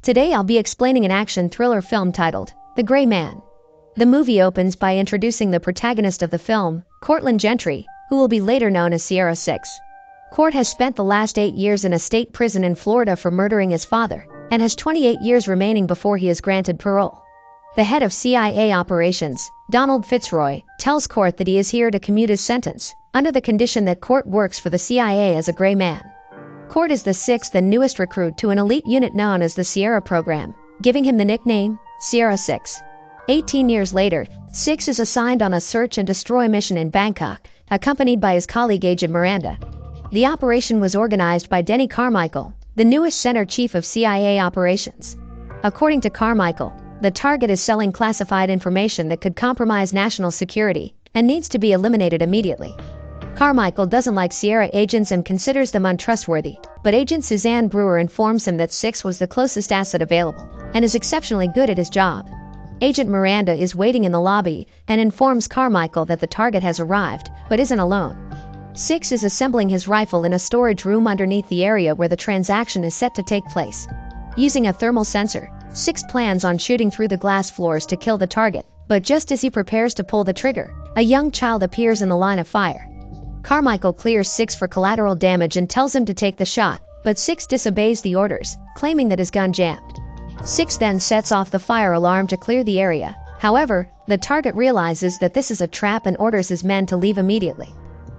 Today I'll be explaining an action thriller film titled The Gray Man. The movie opens by introducing the protagonist of the film, Cortland Gentry, who will be later known as Sierra 6. Court has spent the last 8 years in a state prison in Florida for murdering his father, and has 28 years remaining before he is granted parole. The head of CIA operations, Donald Fitzroy, tells Court that he is here to commute his sentence, under the condition that Court works for the CIA as a gray man. Court is the sixth and newest recruit to an elite unit known as the Sierra program, giving him the nickname Sierra 6. 18 years later, 6 is assigned on a search and destroy mission in Bangkok, accompanied by his colleague Agent Miranda. The operation was organized by Denny Carmichael, the newest center chief of CIA operations. According to Carmichael, the target is selling classified information that could compromise national security and needs to be eliminated immediately. Carmichael doesn't like Sierra agents and considers them untrustworthy, but Agent Suzanne Brewer informs him that 6 was the closest asset available and is exceptionally good at his job. Agent Miranda is waiting in the lobby and informs Carmichael that the target has arrived, but isn't alone. 6 is assembling his rifle in a storage room underneath the area where the transaction is set to take place. Using a thermal sensor, 6 plans on shooting through the glass floors to kill the target, but just as he prepares to pull the trigger, a young child appears in the line of fire. Carmichael clears 6 for collateral damage and tells him to take the shot, but 6 disobeys the orders, claiming that his gun jammed. 6 then sets off the fire alarm to clear the area. However, the target realizes that this is a trap and orders his men to leave immediately.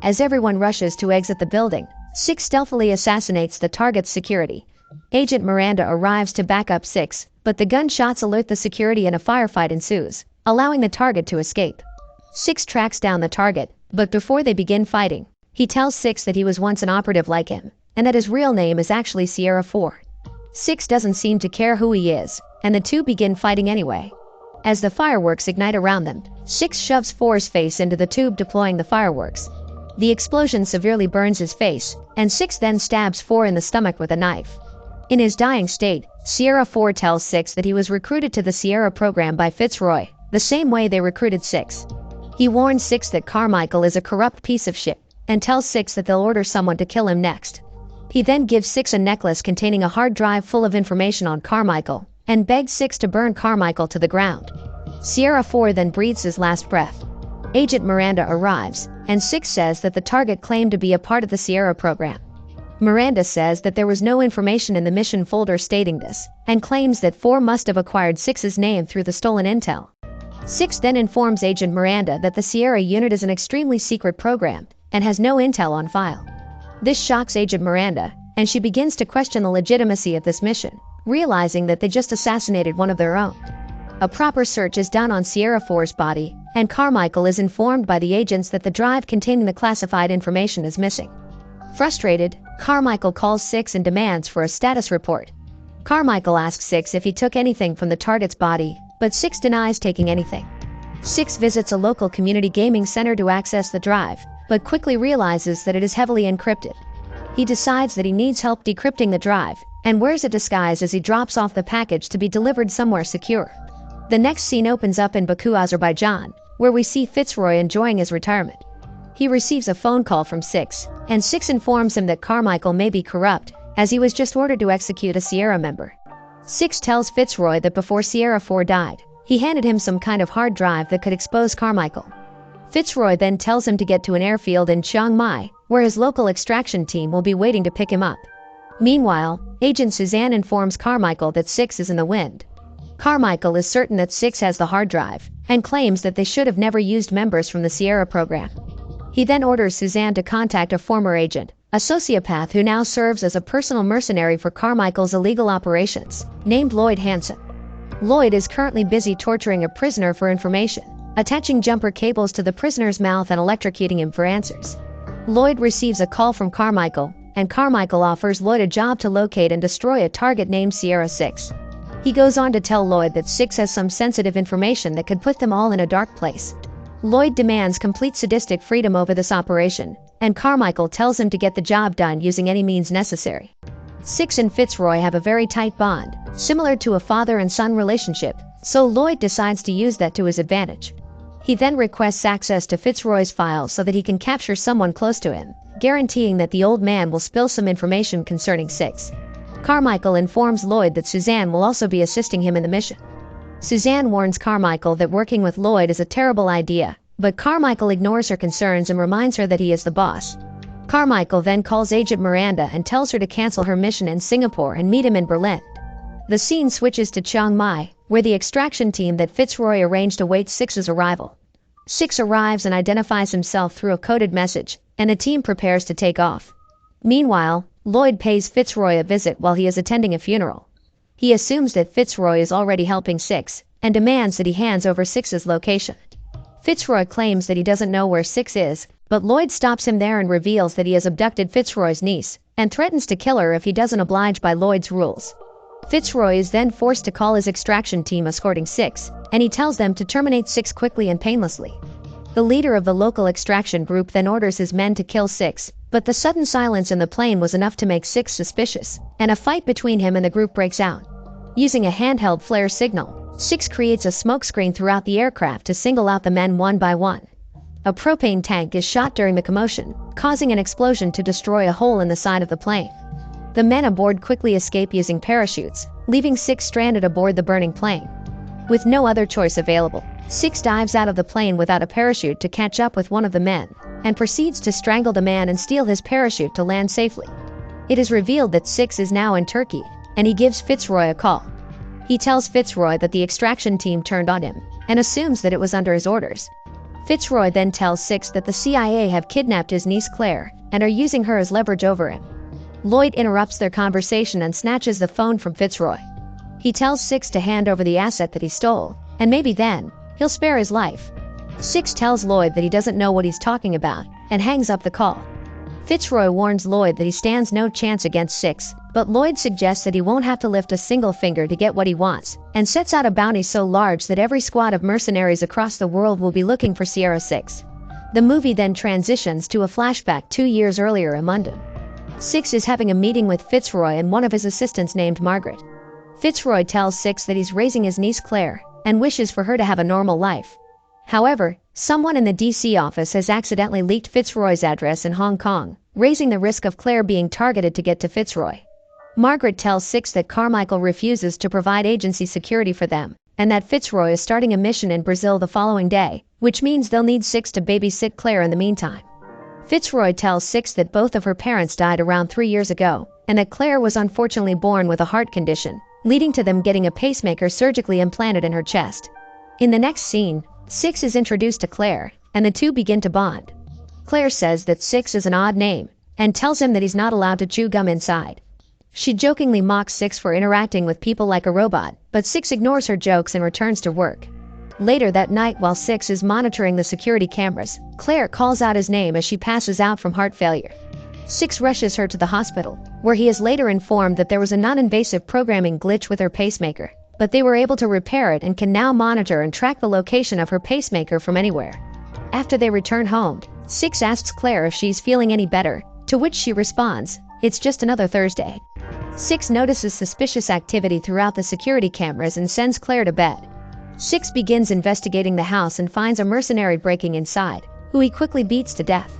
As everyone rushes to exit the building, 6 stealthily assassinates the target's security. Agent Miranda arrives to back up 6, but the gunshots alert the security and a firefight ensues, allowing the target to escape. 6 tracks down the target, but before they begin fighting, he tells 6 that he was once an operative like him, and that his real name is actually Sierra 4. 6 doesn't seem to care who he is, and the two begin fighting anyway. As the fireworks ignite around them, 6 shoves 4's face into the tube deploying the fireworks. The explosion severely burns his face, and 6 then stabs 4 in the stomach with a knife. In his dying state, Sierra 4 tells 6 that he was recruited to the Sierra program by Fitzroy, the same way they recruited 6. He warns 6 that Carmichael is a corrupt piece of shit, and tells 6 that they'll order someone to kill him next. He then gives 6 a necklace containing a hard drive full of information on Carmichael, and begs 6 to burn Carmichael to the ground. Sierra 4 then breathes his last breath. Agent Miranda arrives, and 6 says that the target claimed to be a part of the Sierra program. Miranda says that there was no information in the mission folder stating this, and claims that 4 must have acquired 6's name through the stolen intel. 6 then informs Agent Miranda that the Sierra unit is an extremely secret program and has no intel on file. This shocks Agent Miranda, and she begins to question the legitimacy of this mission, realizing that they just assassinated one of their own. A proper search is done on Sierra 4's body, and Carmichael is informed by the agents that the drive containing the classified information is missing. Frustrated, Carmichael calls 6 and demands for a status report. Carmichael asks 6 if he took anything from the target's body, but 6 denies taking anything. 6 visits a local community gaming center to access the drive, but quickly realizes that it is heavily encrypted. He decides that he needs help decrypting the drive, and wears a disguise as he drops off the package to be delivered somewhere secure. The next scene opens up in Baku, Azerbaijan, where we see Fitzroy enjoying his retirement. He receives a phone call from 6, and 6 informs him that Carmichael may be corrupt, as he was just ordered to execute a Sierra member. 6 tells Fitzroy that before Sierra 4 died, he handed him some kind of hard drive that could expose Carmichael. Fitzroy then tells him to get to an airfield in Chiang Mai, where his local extraction team will be waiting to pick him up. Meanwhile, Agent Suzanne informs Carmichael that 6 is in the wind. Carmichael is certain that 6 has the hard drive, and claims that they should have never used members from the Sierra program. He then orders Suzanne to contact a former agent, a sociopath who now serves as a personal mercenary for Carmichael's illegal operations, named Lloyd Hansen. Lloyd is currently busy torturing a prisoner for information, attaching jumper cables to the prisoner's mouth and electrocuting him for answers. Lloyd receives a call from Carmichael, and Carmichael offers Lloyd a job to locate and destroy a target named Sierra 6. He goes on to tell Lloyd that 6 has some sensitive information that could put them all in a dark place. Lloyd demands complete sadistic freedom over this operation, and Carmichael tells him to get the job done using any means necessary. 6 and Fitzroy have a very tight bond, similar to a father and son relationship, so Lloyd decides to use that to his advantage. He then requests access to Fitzroy's files so that he can capture someone close to him, guaranteeing that the old man will spill some information concerning 6. Carmichael informs Lloyd that Suzanne will also be assisting him in the mission. Suzanne warns Carmichael that working with Lloyd is a terrible idea, but Carmichael ignores her concerns and reminds her that he is the boss. Carmichael then calls Agent Miranda and tells her to cancel her mission in Singapore and meet him in Berlin. The scene switches to Chiang Mai, where the extraction team that Fitzroy arranged awaits Six's arrival. Six arrives and identifies himself through a coded message, and the team prepares to take off. Meanwhile, Lloyd pays Fitzroy a visit while he is attending a funeral. He assumes that Fitzroy is already helping Six, and demands that he hands over Six's location. Fitzroy claims that he doesn't know where Six is, but Lloyd stops him there and reveals that he has abducted Fitzroy's niece, and threatens to kill her if he doesn't oblige by Lloyd's rules. Fitzroy is then forced to call his extraction team escorting Six, and he tells them to terminate Six quickly and painlessly. The leader of the local extraction group then orders his men to kill Six, but the sudden silence in the plane was enough to make Six suspicious, and a fight between him and the group breaks out. Using a handheld flare signal, Six creates a smokescreen throughout the aircraft to single out the men one by one. A propane tank is shot during the commotion, causing an explosion to destroy a hole in the side of the plane. The men aboard quickly escape using parachutes, leaving Six stranded aboard the burning plane. With no other choice available, Six dives out of the plane without a parachute to catch up with one of the men, and proceeds to strangle the man and steal his parachute to land safely. It is revealed that Six is now in Turkey, and he gives Fitzroy a call. He tells Fitzroy that the extraction team turned on him, and assumes that it was under his orders. Fitzroy then tells Six that the CIA have kidnapped his niece Claire, and are using her as leverage over him. Lloyd interrupts their conversation and snatches the phone from Fitzroy. He tells Six to hand over the asset that he stole, and maybe then, he'll spare his life. Six tells Lloyd that he doesn't know what he's talking about, and hangs up the call. Fitzroy warns Lloyd that he stands no chance against Six, but Lloyd suggests that he won't have to lift a single finger to get what he wants, and sets out a bounty so large that every squad of mercenaries across the world will be looking for Sierra 6. The movie then transitions to a flashback 2 years earlier in London. Six is having a meeting with Fitzroy and one of his assistants named Margaret. Fitzroy tells Six that he's raising his niece Claire, and wishes for her to have a normal life. However, someone in the DC office has accidentally leaked Fitzroy's address in Hong Kong, raising the risk of Claire being targeted to get to Fitzroy. Margaret tells Six that Carmichael refuses to provide agency security for them, and that Fitzroy is starting a mission in Brazil the following day, which means they'll need Six to babysit Claire in the meantime. Fitzroy tells Six that both of her parents died around 3 years ago, and that Claire was unfortunately born with a heart condition, leading to them getting a pacemaker surgically implanted in her chest. In the next scene, Six is introduced to Claire, and the two begin to bond. Claire says that Six is an odd name, and tells him that he's not allowed to chew gum inside. She jokingly mocks Six for interacting with people like a robot, but Six ignores her jokes and returns to work. Later that night, while Six is monitoring the security cameras, Claire calls out his name as she passes out from heart failure. Six rushes her to the hospital, where he is later informed that there was a non-invasive programming glitch with her pacemaker, but they were able to repair it and can now monitor and track the location of her pacemaker from anywhere. After they return home, Six asks Claire if she's feeling any better, to which she responds, "It's just another Thursday." Six notices suspicious activity throughout the security cameras and sends Claire to bed. Six begins investigating the house and finds a mercenary breaking inside, who he quickly beats to death.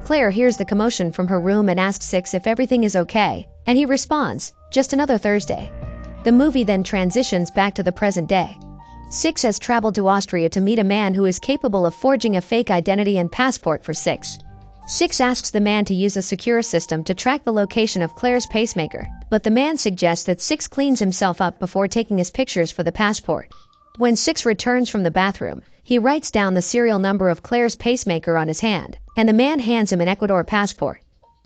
Claire hears the commotion from her room and asks Six if everything is okay, and he responds, "Just another Thursday." The movie then transitions back to the present day. Six has traveled to Austria to meet a man who is capable of forging a fake identity and passport for Six. Six asks the man to use a secure system to track the location of Claire's pacemaker, but the man suggests that Six cleans himself up before taking his pictures for the passport. When Six returns from the bathroom, he writes down the serial number of Claire's pacemaker on his hand, and the man hands him an Ecuador passport.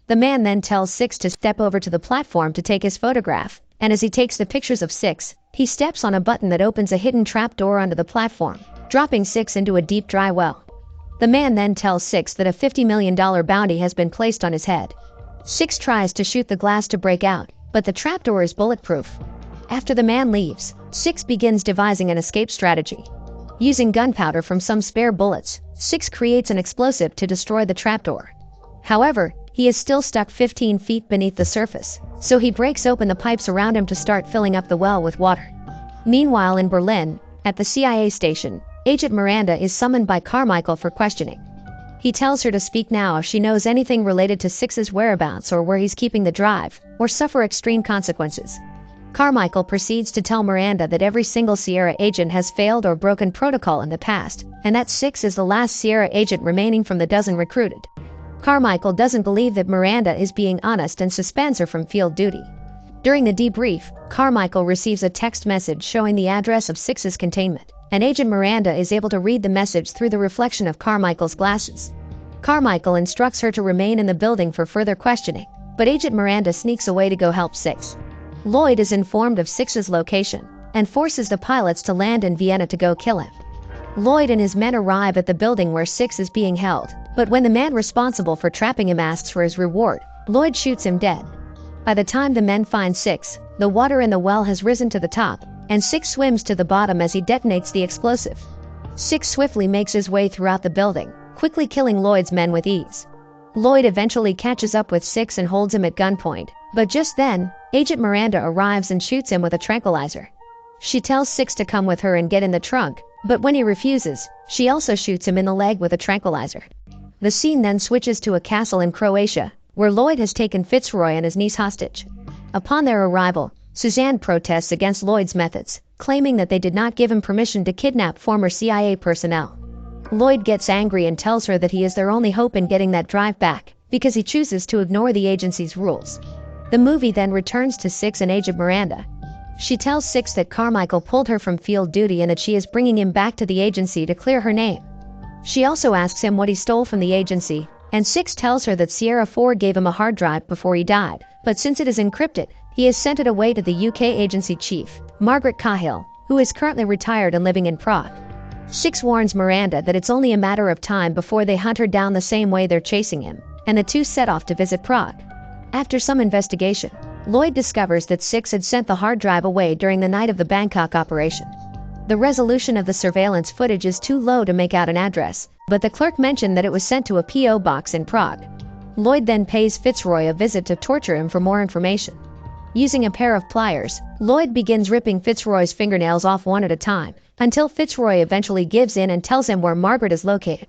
The man then tells Six to step over to the platform to take his photograph, and as he takes the pictures of Six, he steps on a button that opens a hidden trapdoor onto the platform, dropping Six into a deep dry well. The man then tells Six that a $50 million bounty has been placed on his head. Six tries to shoot the glass to break out, but the trapdoor is bulletproof. After the man leaves, Six begins devising an escape strategy. Using gunpowder from some spare bullets, Six creates an explosive to destroy the trapdoor. However, he is still stuck 15 feet beneath the surface, so he breaks open the pipes around him to start filling up the well with water. Meanwhile in Berlin, at the CIA station, Agent Miranda is summoned by Carmichael for questioning. He tells her to speak now if she knows anything related to Six's whereabouts or where he's keeping the drive, or suffer extreme consequences. Carmichael proceeds to tell Miranda that every single Sierra agent has failed or broken protocol in the past, and that Six is the last Sierra agent remaining from the dozen recruited. Carmichael doesn't believe that Miranda is being honest and suspends her from field duty. During the debrief, Carmichael receives a text message showing the address of Six's containment, and Agent Miranda is able to read the message through the reflection of Carmichael's glasses. Carmichael instructs her to remain in the building for further questioning, but Agent Miranda sneaks away to go help Six. Lloyd is informed of Six's location and forces the pilots to land in Vienna to go kill him. Lloyd and his men arrive at the building where Six is being held, but when the man responsible for trapping him asks for his reward, Lloyd shoots him dead. By the time the men find Six, the water in the well has risen to the top, and Six swims to the bottom as he detonates the explosive. Six swiftly makes his way throughout the building, quickly killing Lloyd's men with ease. Lloyd eventually catches up with Six and holds him at gunpoint, but just then, Agent Miranda arrives and shoots him with a tranquilizer. She tells Six to come with her and get in the trunk, but when he refuses, she also shoots him in the leg with a tranquilizer. The scene then switches to a castle in Croatia, where Lloyd has taken Fitzroy and his niece hostage. Upon their arrival, Suzanne protests against Lloyd's methods, claiming that they did not give him permission to kidnap former CIA personnel. Lloyd gets angry and tells her that he is their only hope in getting that drive back, because he chooses to ignore the agency's rules. The movie then returns to Six and Agent Miranda. She tells Six that Carmichael pulled her from field duty and that she is bringing him back to the agency to clear her name. She also asks him what he stole from the agency, and Six tells her that Sierra 4 gave him a hard drive before he died, but since it is encrypted, he has sent it away to the UK agency chief, Margaret Cahill, who is currently retired and living in Prague. Six warns Miranda that it's only a matter of time before they hunt her down the same way they're chasing him, and the two set off to visit Prague. After some investigation, Lloyd discovers that Six had sent the hard drive away during the night of the Bangkok operation. The resolution of the surveillance footage is too low to make out an address, but the clerk mentioned that it was sent to a P.O. box in Prague. Lloyd then pays Fitzroy a visit to torture him for more information. Using a pair of pliers, Lloyd begins ripping Fitzroy's fingernails off one at a time, until Fitzroy eventually gives in and tells him where Margaret is located.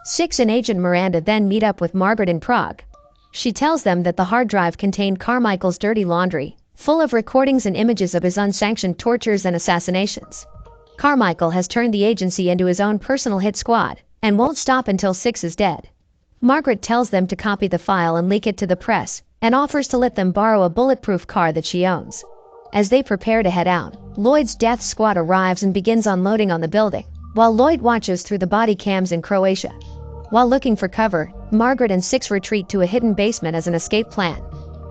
Six and Agent Miranda then meet up with Margaret in Prague. She tells them that the hard drive contained Carmichael's dirty laundry, full of recordings and images of his unsanctioned tortures and assassinations. Carmichael has turned the agency into his own personal hit squad, and won't stop until Six is dead. Margaret tells them to copy the file and leak it to the press, and offers to let them borrow a bulletproof car that she owns. As they prepare to head out, Lloyd's death squad arrives and begins unloading on the building, while Lloyd watches through the body cams in Croatia. While looking for cover, Margaret and Six retreat to a hidden basement as an escape plan.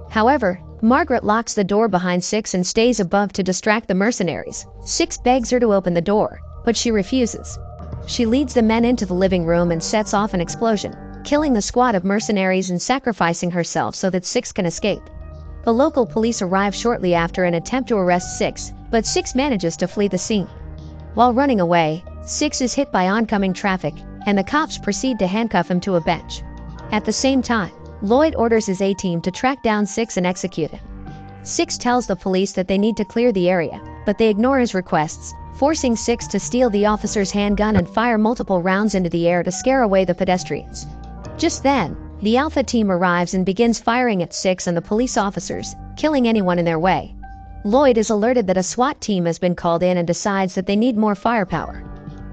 However, Margaret locks the door behind Six and stays above to distract the mercenaries. Six begs her to open the door, but she refuses. She leads the men into the living room and sets off an explosion, killing the squad of mercenaries and sacrificing herself so that Six can escape. The local police arrive shortly after and attempt to arrest Six, but Six manages to flee the scene. While running away, Six is hit by oncoming traffic, and the cops proceed to handcuff him to a bench. At the same time, Lloyd orders his A-team to track down Six and execute him. Six tells the police that they need to clear the area, but they ignore his requests, forcing Six to steal the officer's handgun and fire multiple rounds into the air to scare away the pedestrians. Just then, the Alpha team arrives and begins firing at Six and the police officers, killing anyone in their way. Lloyd is alerted that a SWAT team has been called in and decides that they need more firepower.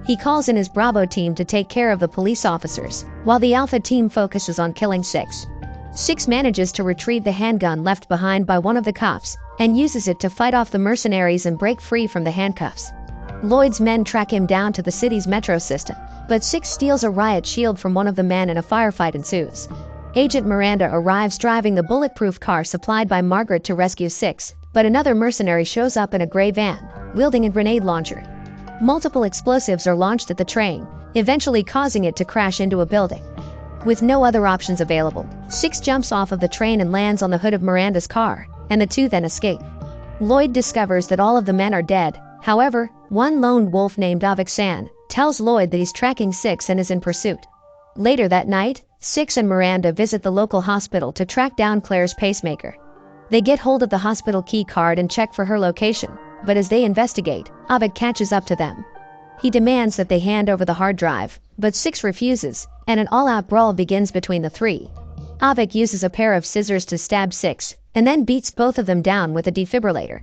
He calls in his Bravo team to take care of the police officers, while the Alpha team focuses on killing Six. Six manages to retrieve the handgun left behind by one of the cops, and uses it to fight off the mercenaries and break free from the handcuffs. Lloyd's men track him down to the city's metro system, but Six steals a riot shield from one of the men and a firefight ensues. Agent Miranda arrives driving the bulletproof car supplied by Margaret to rescue Six, but another mercenary shows up in a gray van, wielding a grenade launcher. Multiple explosives are launched at the train, eventually causing it to crash into a building. With no other options available, Six jumps off of the train and lands on the hood of Miranda's car, and the two then escape. Lloyd discovers that all of the men are dead. However, one lone wolf named Avik San tells Lloyd that he's tracking Six and is in pursuit. Later that night, Six and Miranda visit the local hospital to track down Claire's pacemaker. They get hold of the hospital key card and check for her location, but as they investigate, Avik catches up to them. He demands that they hand over the hard drive, but Six refuses, and an all-out brawl begins between the three. Avik uses a pair of scissors to stab Six, and then beats both of them down with a defibrillator.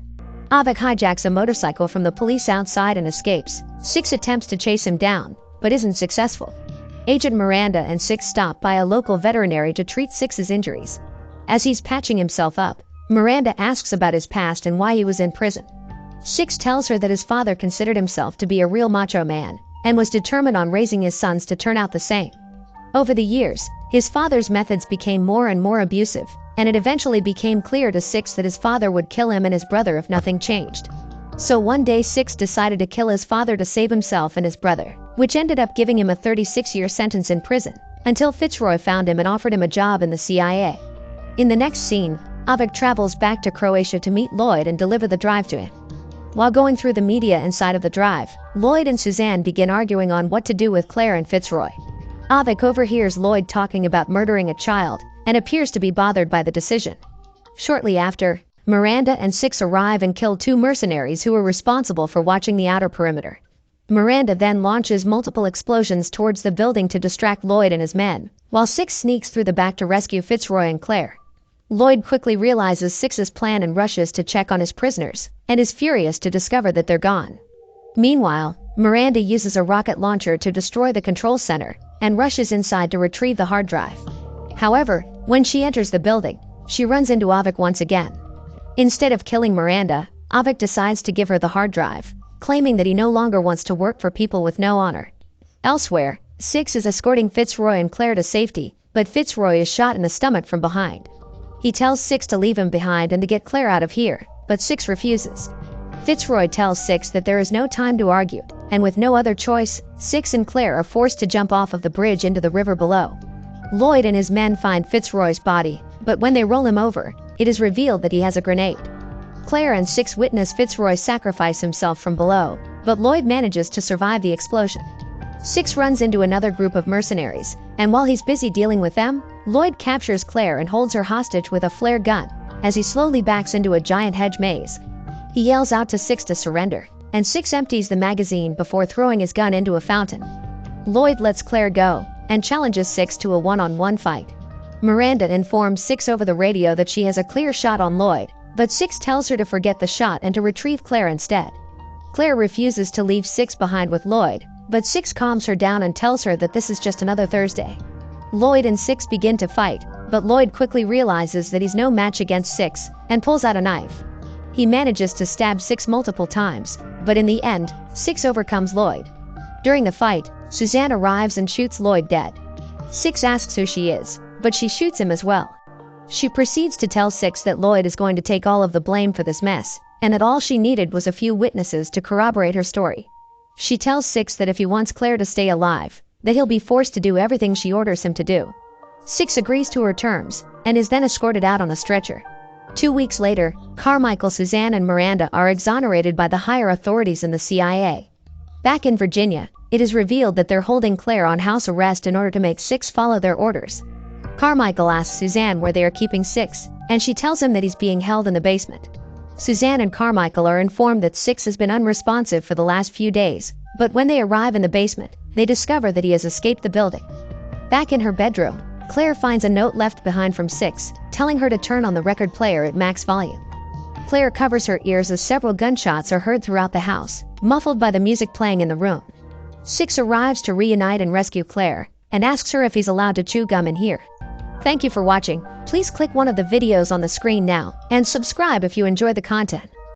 Avik hijacks a motorcycle from the police outside and escapes. Six attempts to chase him down, but isn't successful. Agent Miranda and Six stop by a local veterinary to treat Six's injuries. As he's patching himself up, Miranda asks about his past and why he was in prison. Six tells her that his father considered himself to be a real macho man, and was determined on raising his sons to turn out the same. Over the years, his father's methods became more and more abusive, and it eventually became clear to Six that his father would kill him and his brother if nothing changed. So one day Six decided to kill his father to save himself and his brother, which ended up giving him a 36-year sentence in prison, until Fitzroy found him and offered him a job in the CIA. In the next scene, Avik travels back to Croatia to meet Lloyd and deliver the drive to him. While going through the media inside of the drive, Lloyd and Suzanne begin arguing on what to do with Claire and Fitzroy. Avik overhears Lloyd talking about murdering a child, and appears to be bothered by the decision. Shortly after, Miranda and Six arrive and kill 2 mercenaries who were responsible for watching the outer perimeter. Miranda then launches multiple explosions towards the building to distract Lloyd and his men, while Six sneaks through the back to rescue Fitzroy and Claire. Lloyd quickly realizes Six's plan and rushes to check on his prisoners, and is furious to discover that they're gone. Meanwhile, Miranda uses a rocket launcher to destroy the control center, and rushes inside to retrieve the hard drive. However, when she enters the building, she runs into Avik once again. Instead of killing Miranda, Avik decides to give her the hard drive, claiming that he no longer wants to work for people with no honor. Elsewhere, Six is escorting Fitzroy and Claire to safety, but Fitzroy is shot in the stomach from behind. He tells Six to leave him behind and to get Claire out of here, but Six refuses. Fitzroy tells Six that there is no time to argue, and with no other choice, Six and Claire are forced to jump off of the bridge into the river below. Lloyd and his men find Fitzroy's body, but when they roll him over, it is revealed that he has a grenade. Claire and Six witness Fitzroy sacrifice himself from below, but Lloyd manages to survive the explosion. Six runs into another group of mercenaries, and while he's busy dealing with them, Lloyd captures Claire and holds her hostage with a flare gun, as he slowly backs into a giant hedge maze. He yells out to Six to surrender, and Six empties the magazine before throwing his gun into a fountain. Lloyd lets Claire go, and challenges Six to a one-on-one fight. Miranda informs Six over the radio that she has a clear shot on Lloyd, but Six tells her to forget the shot and to retrieve Claire instead. Claire refuses to leave Six behind with Lloyd, but Six calms her down and tells her that this is just another Thursday. Lloyd and Six begin to fight, but Lloyd quickly realizes that he's no match against Six, and pulls out a knife. He manages to stab Six multiple times, but in the end, Six overcomes Lloyd. During the fight, Suzanne arrives and shoots Lloyd dead. Six asks who she is, but she shoots him as well. She proceeds to tell Six that Lloyd is going to take all of the blame for this mess, and that all she needed was a few witnesses to corroborate her story. She tells Six that if he wants Claire to stay alive, that he'll be forced to do everything she orders him to do. Six agrees to her terms, and is then escorted out on a stretcher. 2 weeks later, Carmichael, Suzanne, and Miranda are exonerated by the higher authorities in the CIA. Back in Virginia, it is revealed that they're holding Claire on house arrest in order to make Six follow their orders. Carmichael asks Suzanne where they are keeping Six, and she tells him that he's being held in the basement. Suzanne and Carmichael are informed that Six has been unresponsive for the last few days, but when they arrive in the basement, they discover that he has escaped the building. Back in her bedroom, Claire finds a note left behind from Six, telling her to turn on the record player at max volume. Claire covers her ears as several gunshots are heard throughout the house, muffled by the music playing in the room. Six arrives to reunite and rescue Claire, and asks her if he's allowed to chew gum in here. Thank you for watching. Please click one of the videos on the screen now, and subscribe if you enjoy the content.